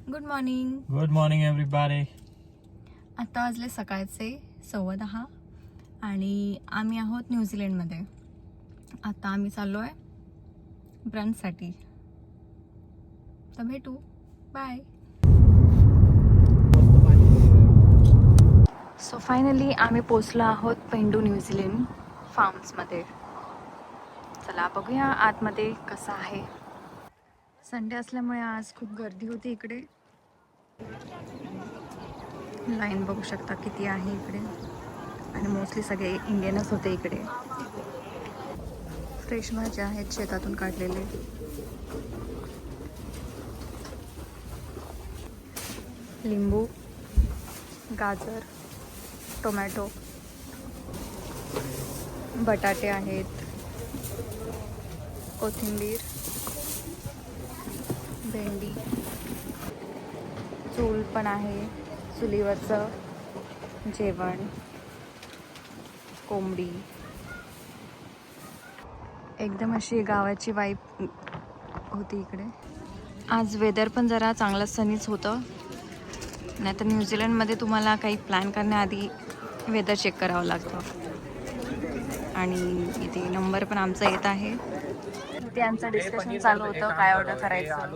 Good morning. Good morning everybody. आता वाजले सकाळचे 10:15 आणि आम्ही आहोत न्यूझीलंडमध्ये. आता आम्ही चाललो आहे ब्रंचसाठी. तर भेटू. बाय. सो फायनली आम्ही पोचलो आहोत पेंडू न्यूझीलंड फार्म्समध्ये. चला बघूया आतमध्ये कसं आहे. संडे असल्यामुळे आज खूप गर्दी होती इकडे. लाईन बघू शकता किती आहे इकडे आणि मोस्टली सगळे इंडियनच होते इकडे. फ्रेश भाज्या आहेत शेतातून काढलेले. लिंबू, गाजर, टोमॅटो, बटाटे आहेत, कोथिंबीर, भेंडी, चूल पण आहे, चुलीवरचं जेवण, कोंबडी. एकदम अशी गावाची वाईब होती इकडे. आज वेदर पण जरा चांगलं सनीच होतं. नाही तर न्यूझीलंडमध्ये तुम्हाला काही प्लॅन करण्याआधी वेदर चेक करावं लागतं. आणि इथे नंबर पण आमचा येत आहे. त्यांचं डिस्कशन चालू होतं काय ऑर्डर करायचं,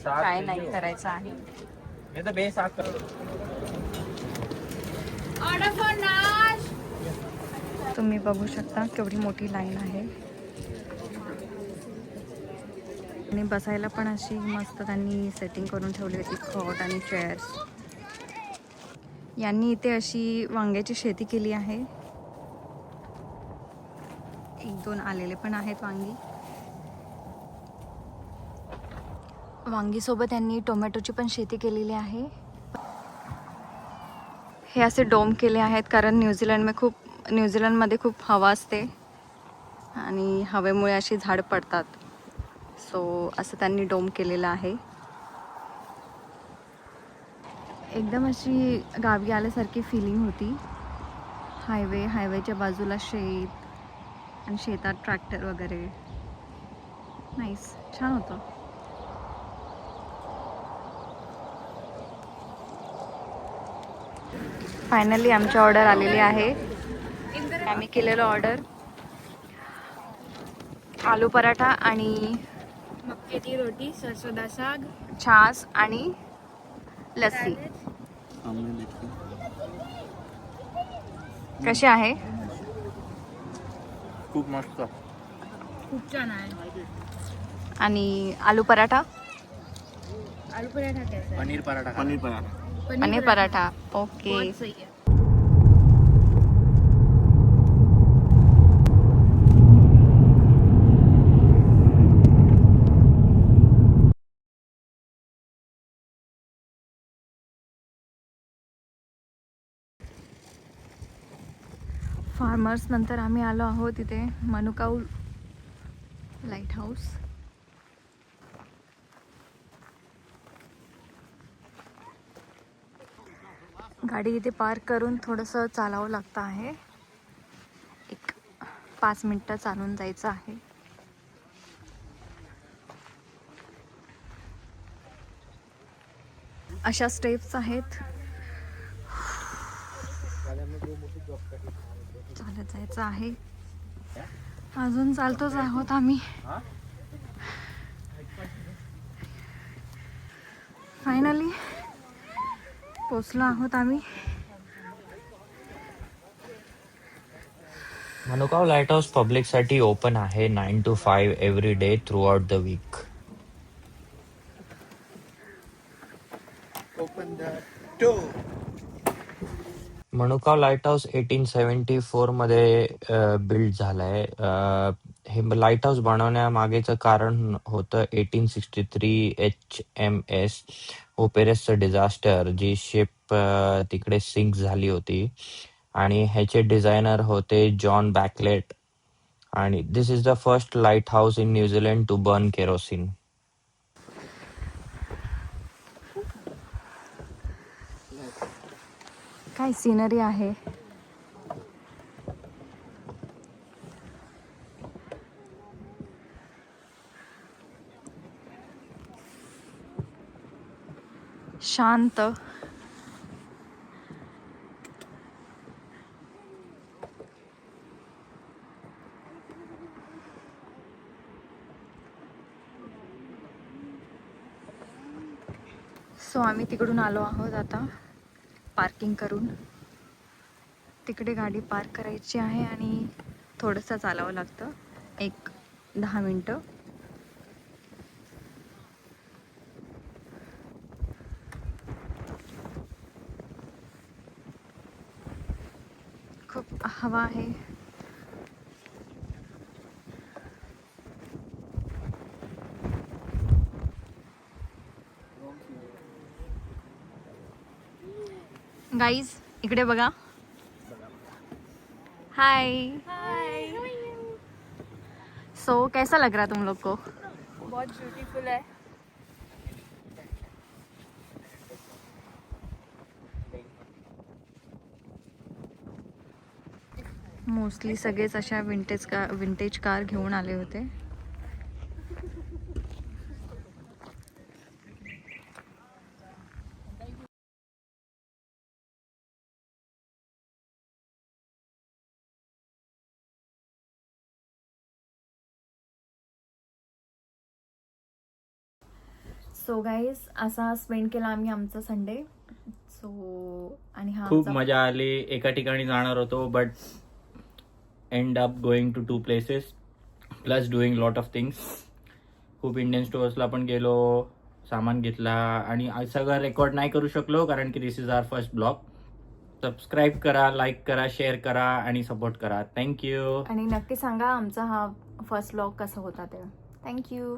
काय नाही करायचं आहे. तुम्ही बघू शकता केवढी मोठी लाईन आहे आणि बसायला पण अशी मस्त त्यांनी सेटिंग करून ठेवली होती, खॉट आणि चेअर्स. यांनी इथे अशी वांग्याची शेती केली आहे. 1-2 आलेले पण आहेत वांगी. वांगीसोबत यांनी टोमॅटोची पण शेती केलेली आहे. हे असे डोम केले आहेत कारण न्यूझीलंडमध्ये खूप हवा असते आणि हवेमुळे अशी झाड पडतात. सो असं त्यांनी डोम केलेलं आहे. एकदम अशी गावी आल्यासारखी फिलिंग होती. हायवेच्या बाजूला शेत आणि शेतात ट्रॅक्टर वगैरे. नाईस, छान होतं. फायनली आमची ऑर्डर आलेली आहे. आम्ही केलेलं ऑर्डर आलू पराठा आणि मक्के की रोटी, सरसों दा साग, छास आणि लस्सी. कशी आहे? खूप मस्त. खूप छान आहे. आणि आलू पराठा, आलू पराठा कैसा है? पनीर पराठा. पनीर पराठा. ओके. बहुत सही है. फार्मर्स नंतर आम्ही आलो आहोत इथे मनुकाऊ लाईट हाऊस. गाडी इथे पार्क करून थोडंसं चालावं लागतं आहे. 5 मिनिटं चालून जायचं आहे. अशा स्टेप्स आहेत. चालत जायचं आहे. अजून चालतोच आहोत आम्ही. फायनली पोचलो आहोत आम्ही. मनुकाव लाईट हाऊस पब्लिक साठी ओपन आहे 9 to 5 every day throughout the week. Manukau lighthouse 1874 मध्ये बिल्ड झालंय. हे लाईट हाऊस बनवण्यामागेचं कारण होतं 1863 HMS ओपेरसचं डिझास्टर, जी शिप तिकडे सिंक झाली होती आणि ह्याचे डिझायनर होते जॉन बॅकलेट. आणि this is the first lighthouse in New Zealand to burn kerosene. काय सिनरी आहे. शांत. सो आम्ही तिकडून आलो आहोत आता पार्किंग करून. तिकडे गाडी पार्क करायची आहे आणि थोडंसं चालावं लागतं, एक 10 मिनटं. खूप हवा आहे. गाईज इकडे बघा. हाय. सो कैसा लग रहा तुम लोग को? बहुत ब्यूटीफुल है. मोस्टली सगळेच अशा विंटेज कार घेऊन आले होते. सो गाईज असा स्पेंड केला आम्ही आमचा संडे. सो आणि हा खूप मजा आली. एका ठिकाणी जाणार होतो but end up going to 2 places plus doing lot of things. खूप इंडियन स्टोअर्सला पण गेलो, सामान घेतला आणि सगळं रेकॉर्ड नाही करू शकलो कारण की this is our first blog. Subscribe करा, लाईक करा, शेअर करा आणि सपोर्ट करा. थँक्यू. आणि नक्की सांगा आमचा हा फर्स्ट व्लॉग कसा होता ते. थँक्यू.